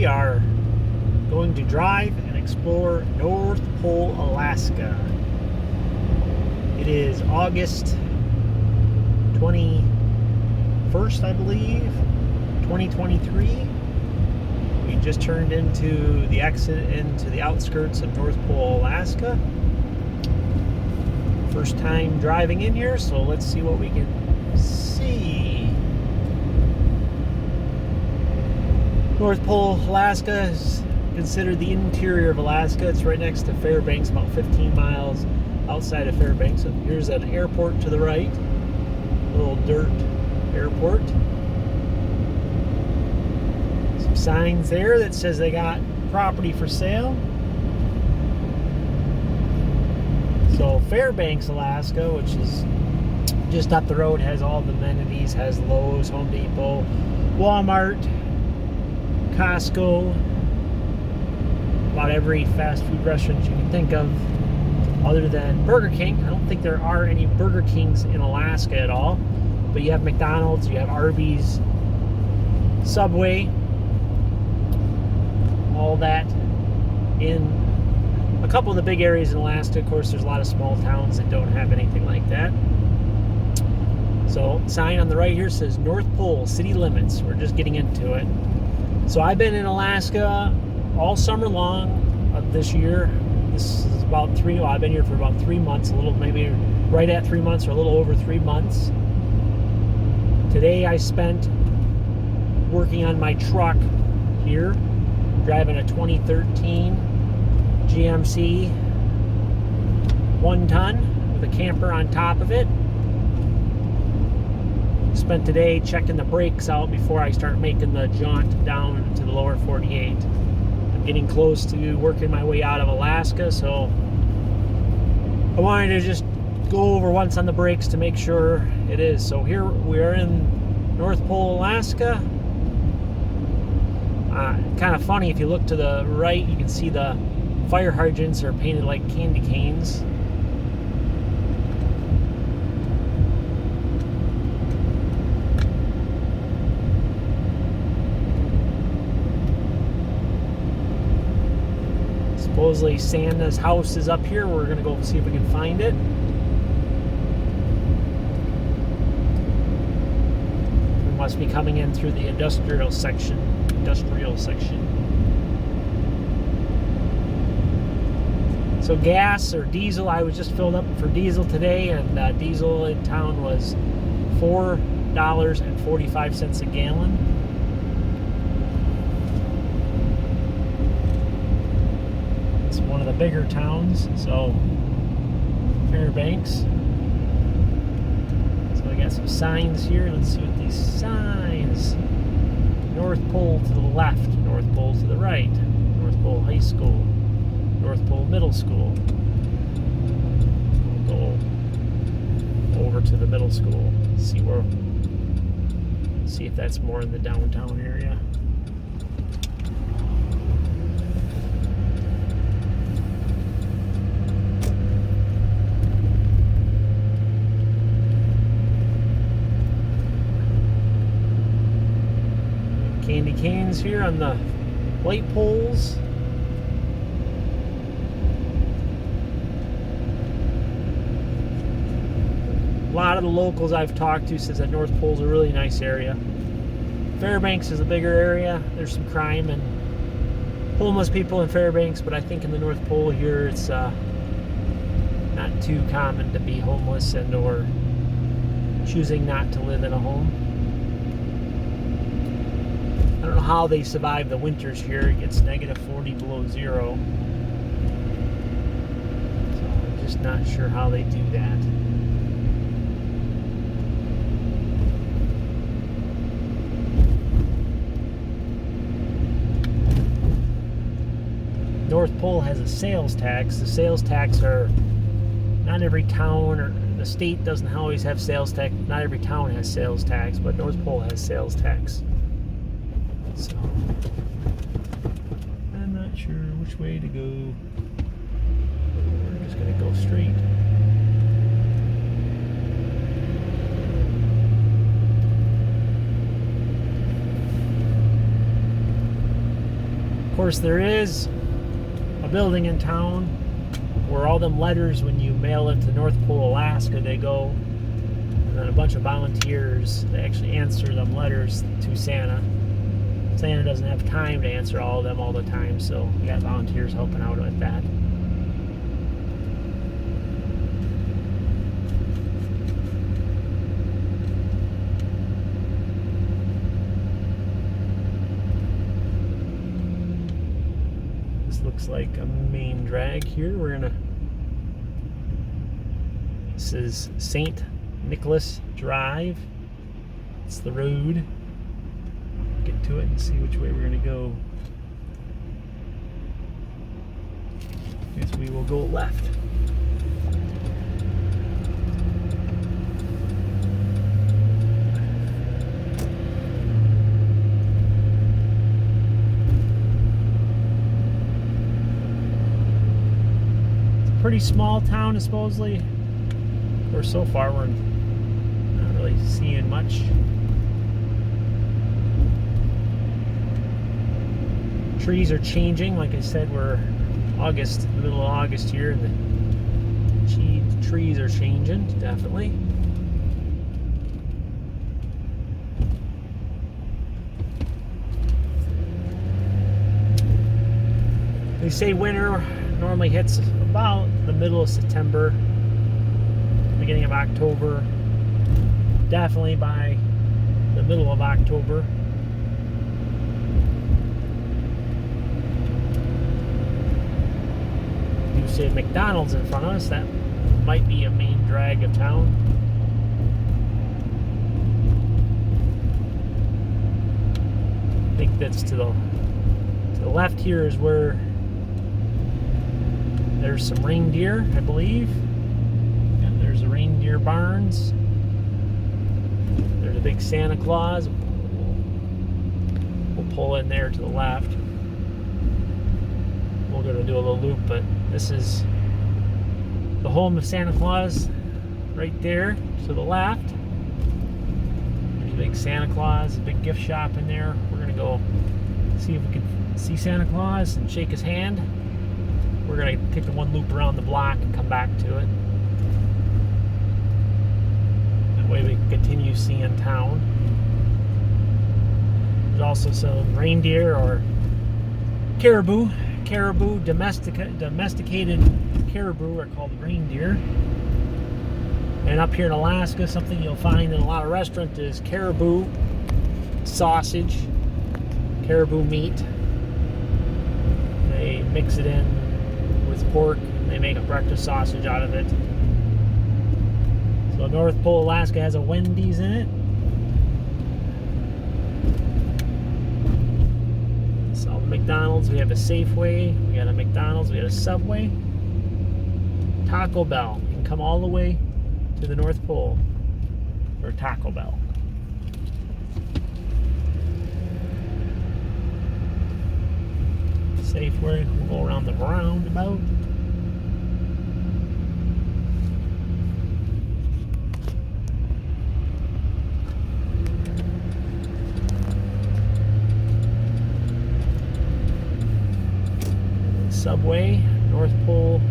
we are going to drive and explore North Pole, Alaska. It is August 21st, I believe, 2023. We just turned into the exit into the outskirts of North Pole, Alaska. First time driving in here, so let's see what we can see. North Pole, Alaska is considered the interior of Alaska. It's right next to Fairbanks, about 15 miles outside of Fairbanks. So here's an airport to the right, a little dirt airport. Some signs there that says they got property for sale. So Fairbanks, Alaska, which is just up the road, has all the amenities, has Lowe's, Home Depot, Walmart, Costco, about every fast food restaurant you can think of other than Burger King. I don't think there are any Burger Kings in Alaska at all, but you have McDonald's, you have Arby's, Subway, all that in a couple of the big areas in Alaska. Of course, there's a lot of small towns that don't have anything like that. So, sign on the right here says North Pole City Limits. We're just getting into it. So, I've been in Alaska all summer long of this year. This is about I've been here for about 3 months, a little, maybe right at 3 months or a little over 3 months. Today I spent working on my truck here, driving a 2013 GMC 1 ton with a camper on top of it. Spent today checking the brakes out before I start making the jaunt down to the lower 48. I'm getting close to working my way out of Alaska, so I wanted to just go over once on the brakes to make sure it is. So here we are in North Pole, Alaska. Kind of funny, if you look to the right, you can see the fire hydrants are painted like candy canes. Supposedly Santa's house is up here. We're going to go see if we can find it. We must be coming in through the industrial section. So gas or diesel, I was just filled up for diesel today, and diesel in town was $4.45 a gallon. It's one of the bigger towns, so Fairbanks. So I got some signs here. Let's see what these signs. North Pole to the left, North Pole to the right, North Pole High School, North Pole Middle School. We'll go over to the middle school, see if that's more in the downtown area. Candy canes here on the light poles. A lot of the locals I've talked to says that North Pole is a really nice area. Fairbanks is a bigger area. There's some crime and homeless people in Fairbanks, but I think in the North Pole here it's not too common to be homeless and or choosing not to live in a home. I don't know how they survive the winters here. It gets negative 40 below zero. So I'm just not sure how they do that. North Pole has a sales tax. The sales tax are not every town, or the state doesn't always have sales tax. Not every town has sales tax, but North Pole has sales tax. So I'm not sure which way to go. We're just going to go straight. course, there is a building in town where all them letters, when you mail them to North Pole, Alaska, they go, and then a bunch of volunteers, they actually answer them letters to Santa. Santa doesn't have time to answer all of them all the time, so we got volunteers helping out with that. Looks like a main drag here. This is St. Nicholas Drive. It's the road. Get to it and see which way we're gonna go. Guess we will go left. Pretty small town, supposedly. Of course, so far we're not really seeing much. Trees are changing. Like I said, we're August, the middle of August here, and the trees are changing, definitely. They say winter normally hits about the middle of September, beginning of October, definitely by the middle of October. You see McDonald's in front of us, that might be a main drag of town. I think that's to the left here is where there's some reindeer, I believe. And there's the reindeer barns. There's a big Santa Claus. We'll pull in there to the left. We're going to do a little loop, but this is the home of Santa Claus right there to the left. There's a big Santa Claus, a big gift shop in there. We're going to go see if we can see Santa Claus and shake his hand. We're going to take the one loop around the block and come back to it. That way we can continue seeing town. There's also some reindeer or caribou. Caribou, domesticated caribou are called reindeer. And up here in Alaska, something you'll find in a lot of restaurants is caribou sausage, caribou meat. They mix it in with pork, and they make a breakfast sausage out of it. So North Pole, Alaska has a Wendy's in it. So McDonald's, we have a Safeway, we got a McDonald's, we got a Subway. Taco Bell, you can come all the way to the North Pole for Taco Bell. Safeway, we'll go around the roundabout. Subway, North Pole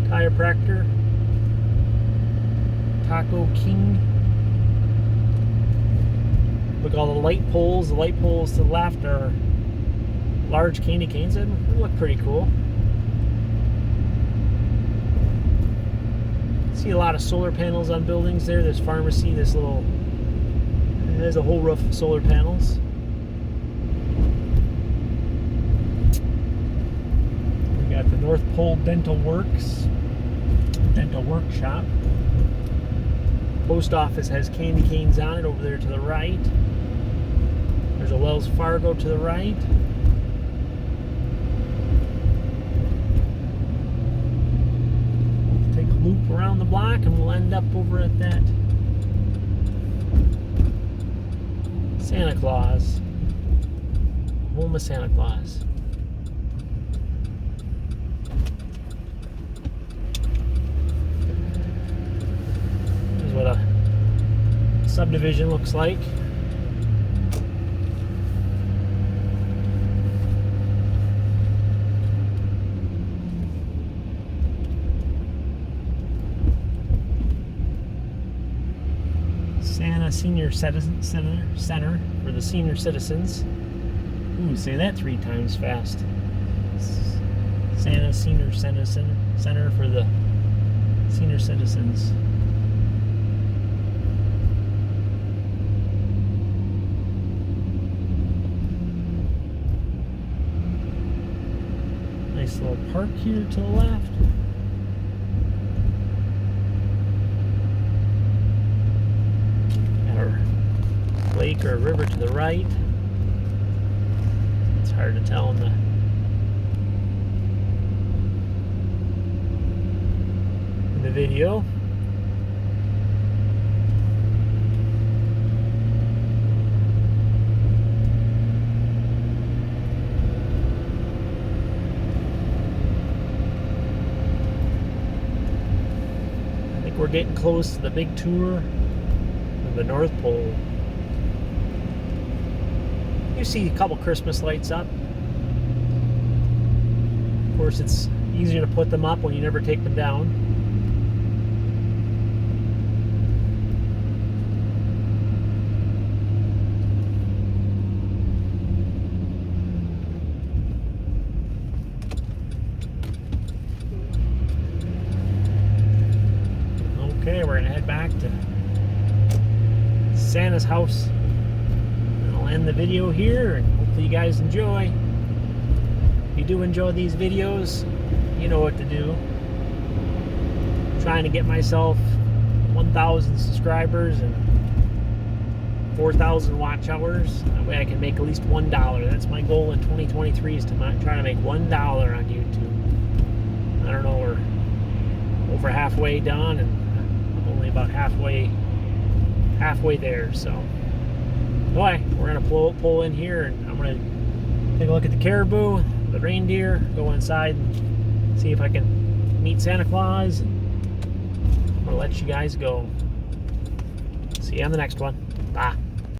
Chiropractor, Taco King. Look at all the light poles. The light poles to the left are large candy canes. They look pretty cool. See a lot of solar panels on buildings there. There's pharmacy, there's a whole roof of solar panels. We got the North Pole Dental Workshop. Post office has candy canes on it over there to the right. There's a Wells Fargo to the right. Loop around the block and we'll end up over at that Santa Claus, home of Santa Claus. Here's what a subdivision looks like. Senior Citizen Center for the senior citizens. Ooh, say that 3 times fast. Santa Senior Center for the senior citizens. Nice little park here to the left. Got a lake or a river to the right. It's hard to tell in the video. I think we're getting close to the big tour of the North Pole. You see a couple Christmas lights up. Of course, it's easier to put them up when you never take them down. Okay, we're gonna head back to Santa's house. And I'll end the video here, and hopefully you guys enjoy. If you do enjoy these videos, you know what to do. I'm trying to get myself 1,000 subscribers and 4,000 watch hours. That way I can make at least $1. That's my goal in 2023, is to try to make $1 on YouTube. I don't know, we're over halfway done, and I'm only about halfway there. So anyway, we're gonna pull in here, and I'm gonna take a look at the caribou, the reindeer, go inside and see if I can meet Santa Claus. I'm gonna let you guys go. See you on the next one. Bye.